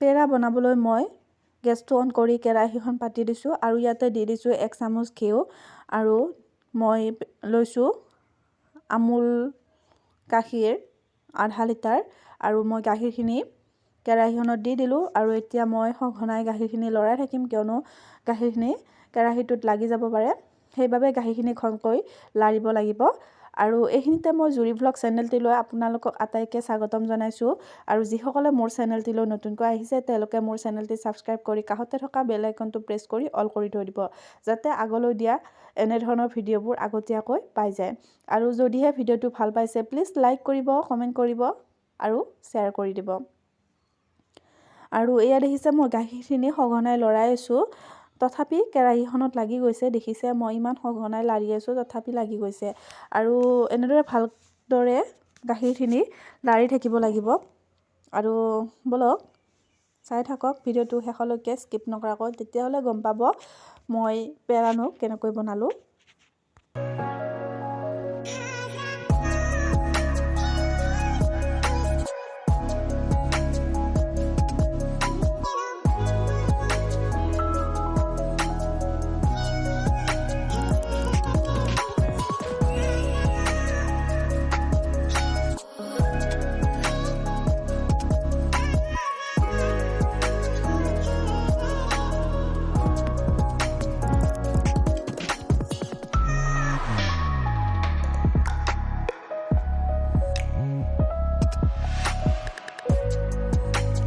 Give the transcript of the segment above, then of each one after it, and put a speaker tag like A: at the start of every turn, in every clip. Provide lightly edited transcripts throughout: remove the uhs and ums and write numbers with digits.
A: পেৰা বনাবলৈ মই গেছটো অন কৰি কেৰাহীখন পাতি দিছোঁ আৰু ইয়াতে দি দিছোঁ 1 চামুচ ঘিউ আৰু মই লৈছোঁ আমুল গাখীৰ আধা লিটাৰ আৰু মই গাখীৰখিনি কেৰাহীখনত দি দিলোঁ আৰু এতিয়া মই সঘনাই গাখীৰখিনি লৰাই থাকিম কিয়নো গাখীৰখিনি কেৰাহীটোত লাগি যাব পাৰে সেইবাবে গাখীৰখিনি ঘনকৈ লাৰিব লাগিব আৰু এইখিনিতে মই জুৰি ব্লগ চেনেলটিলৈ আপোনালোকক আটাইকে স্বাগতম জনাইছোঁ আৰু যিসকলে মোৰ চেনেলটিলৈ নতুনকৈ আহিছে তেওঁলোকে মোৰ চেনেলটি ছাবস্ক্ৰাইব কৰি কাষতে থকা বেল আইকনটো প্ৰেছ কৰি অল কৰি থৈ দিব যাতে আগলৈ দিয়া এনে ধৰণৰ ভিডিঅ'বোৰ আগতীয়াকৈ পাই যায় আৰু যদিহে ভিডিঅ'টো ভাল পাইছে প্লিজ লাইক কৰিব কমেণ্ট কৰিব আৰু শ্বেয়াৰ কৰি দিব আৰু এয়া দেখিছে মই গাখীৰখিনি সঘনাই লৰাই আছোঁ তথাপি কেৰাহীখনত লাগি গৈছে দেখিছে মই ইমান সঘনাই লাৰি আছোঁ তথাপি লাগি গৈছে আৰু এনেদৰে ভালদৰে গাখীৰখিনি লাৰি থাকিব লাগিব আৰু বলক চাই থাকক ভিডিঅ'টো শেষলৈকে স্কিপ নকৰাকৈ তেতিয়াহ'লে গম পাব মই পেৰানো কেনেকৈ বনালোঁ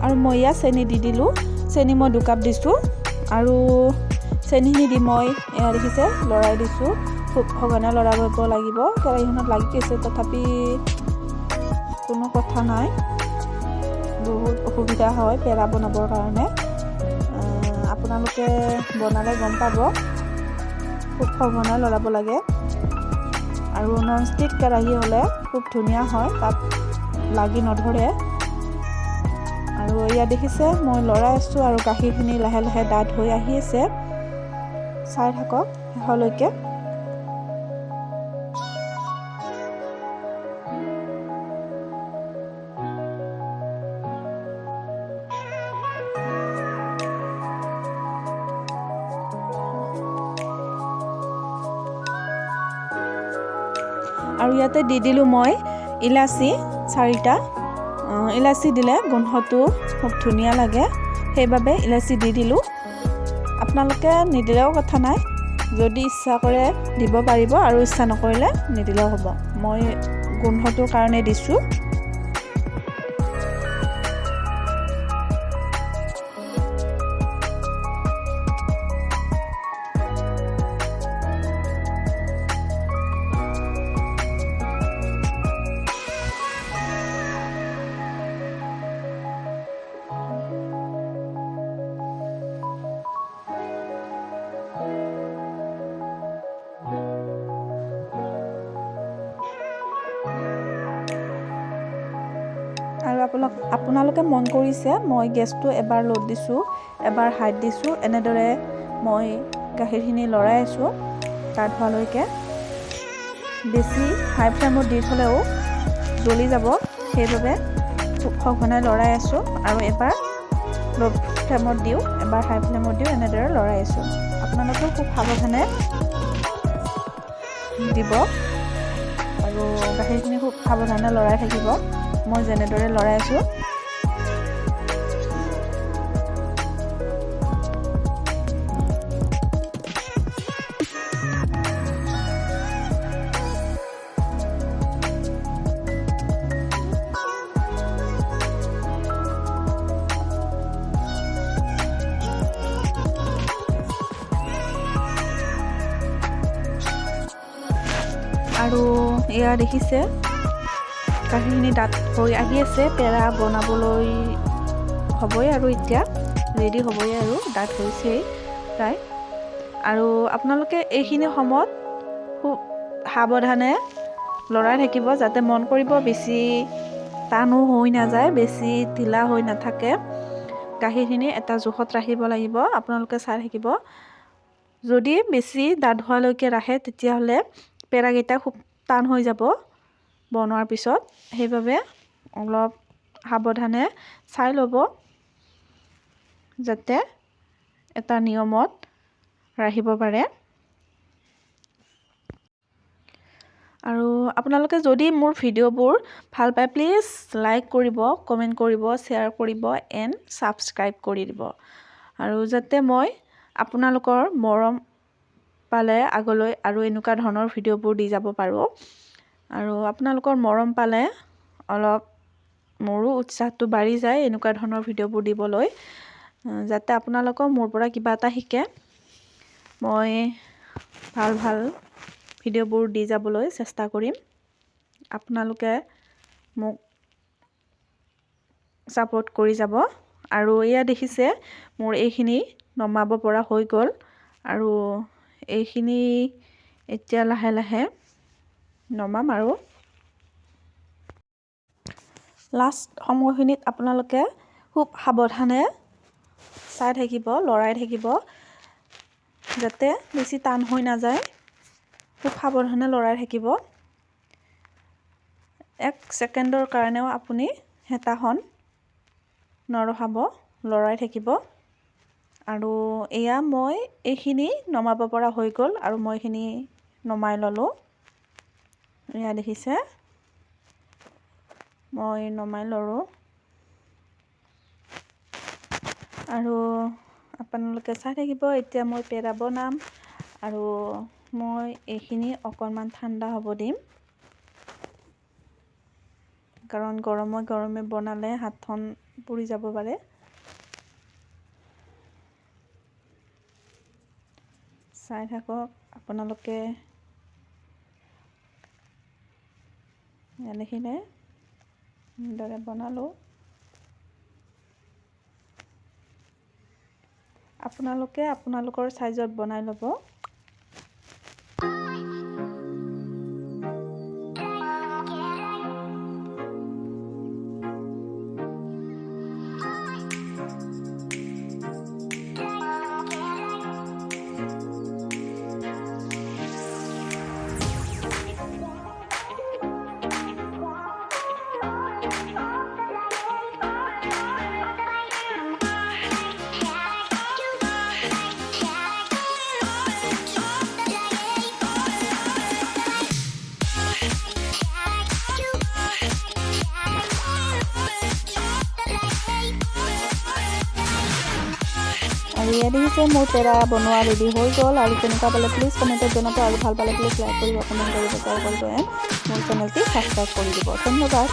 A: আৰু মই ইয়াত চেনি দি দিলোঁ চেনি মই 2 কাপ দিছোঁ আৰু চেনিখিনি দি মই এয়া দেখিছে লৰাই দিছোঁ খুব সঘনাই লৰাব লাগিব কেৰাহীখনত লাগি গৈছে তথাপি কোনো কথা নাই বহুত অসুবিধা হয় পেৰা বনাবৰ কাৰণে আপোনালোকে বনালে গম পাব খুব সঘনাই লৰাব লাগে আৰু নন ষ্টিক কেৰাহী হ'লে খুব ধুনীয়া হয় তাত লাগি নধৰে আৰু এয়া দেখিছে মই লৰাই আছোঁ আৰু গাখীৰখিনি লাহে লাহে ডাঠ হৈ আহি আছে চাই থাকক শেষলৈকে আৰু ইয়াতে দি দিলোঁ মই ইলাচি 4টা ইলাচি দিলে গোন্ধটো খুব ধুনীয়া লাগে সেইবাবে ইলাচি দি দিলোঁ আপোনালোকে নিদিলেও কথা নাই যদি ইচ্ছা কৰে দিব পাৰিব আৰু ইচ্ছা নকৰিলে নিদিলেও হ'ব মই গোন্ধটোৰ কাৰণে দিছোঁ আৰু আপোনালোকে মন কৰিছে মই গেছটো এবাৰ লোড দিছোঁ এবাৰ হাইত দিছোঁ এনেদৰে মই গাখীৰখিনি লৰাই আছোঁ ডাঠ হোৱালৈকে বেছি হাই ফ্লেমত দি থ'লেও জ্বলি যাব সেইবাবে খুব সঘনাই লৰাই আছোঁ আৰু এবাৰ ল' ফ্লেমত দিওঁ এবাৰ হাই ফ্লেমত দিওঁ এনেদৰে লৰাই আছোঁ আপোনালোকেও খুব সাৱধানে দিব আৰু গাখীৰখিনি খুব সাৱধানে লৰাই থাকিব মই যেনেদৰে লৰাই আছোঁ আৰু এয়া দেখিছে গাখীৰখিনি ডাঠ হৈ আহি আছে পেৰা বনাবলৈ হ'বই আৰু এতিয়া ৰেডি হ'বই আৰু ডাঠ হৈছেই প্ৰায় আৰু আপোনালোকে এইখিনি সময়ত খুব সাৱধানে লৰাই থাকিব যাতে মন কৰিব বেছি টানো হৈ নাযায় বেছি ঢিলা হৈ নাথাকে গাখীৰখিনি এটা জোখত ৰাখিব লাগিব আপোনালোকে চাই থাকিব যদি বেছি ডাঠ হোৱালৈকে ৰাখে তেতিয়াহ'লে পেৰাকেইটা খুব টান হৈ যাব বনোৱাৰ পিছত সেইবাবে অলপ সাৱধানে চাই ল'ব যাতে এটা নিয়মত ৰাখিব পাৰে। আৰু আপোনালোকে যদি মোৰ ভিডিঅ'বোৰ ভাল পায় প্লিজ লাইক কৰিব, কমেণ্ট কৰিব, শ্বেয়াৰ কৰিব এণ্ড ছাবস্ক্ৰাইব কৰি দিব। আৰু যাতে মই আপোনালোকৰ মৰম পালে আগলৈ আৰু এনেকুৱা ধৰণৰ ভিডিঅ'বোৰ দি যাব পাৰোঁ। আৰু আপোনালোকৰ মৰম পালে অলপ মোৰো উৎসাহটো বাঢ়ি যায় এনেকুৱা ধৰণৰ ভিডিঅ'বোৰ দিবলৈ, যাতে আপোনালোকেও মোৰ পৰা কিবা এটা শিকে। মই ভাল ভাল ভিডিঅ'বোৰ দি যাবলৈ চেষ্টা কৰিম। আপোনালোকে মোক ছাপোৰ্ট কৰি যাব। আৰু এয়া দেখিছে মোৰ এইখিনি নমাব পৰা হৈ গ'ল। আৰু এইখিনি এতিয়া লাহে লাহে নমাম। আৰু লাষ্ট সময়খিনিত আপোনালোকে খুব সাৱধানে চাই থাকিব, লৰাই থাকিব, যাতে বেছি টান হৈ নাযায়। খুব সাৱধানে লৰাই থাকিব। 1 ছেকেণ্ডৰ কাৰণেও আপুনি হেতাখন নৰখাব, লৰাই থাকিব। আৰু এয়া মই এইখিনি নমাব পৰা হৈ গ'ল আৰু মই এইখিনি নমাই ল'লোঁ। এয়া দেখিছে মই নমাই ল'লোঁ। আৰু আপোনালোকে চাই থাকিব। এতিয়া মই পেৰা বনাম আৰু মই এইখিনি অকণমান ঠাণ্ডা হ'ব দিম, কাৰণ গৰমে গৰমে বনালে হাতখন পুৰি যাব পাৰে। চাই থাকক আপোনালোকে। দেখিলে এনেদৰে বনালোঁ। আপোনালোকে আপোনালোকৰ চাইজত বনাই ল'ব। আৰু ইয়াত দেখিছে মোৰ পেৰা বনোৱা ৰেডি হৈ গ'ল। আৰু কেনেকুৱা পালে প্লিজ কমেণ্টত জনাব। আৰু ভাল পালে প্লিজ লাইক কৰিব, কমেণ্ট কৰিব, শ্বেয়াৰ কৰিব এণ্ড মোৰ চেনেলটি ছাবস্ক্ৰাইব কৰি দিব। ধন্যবাদ।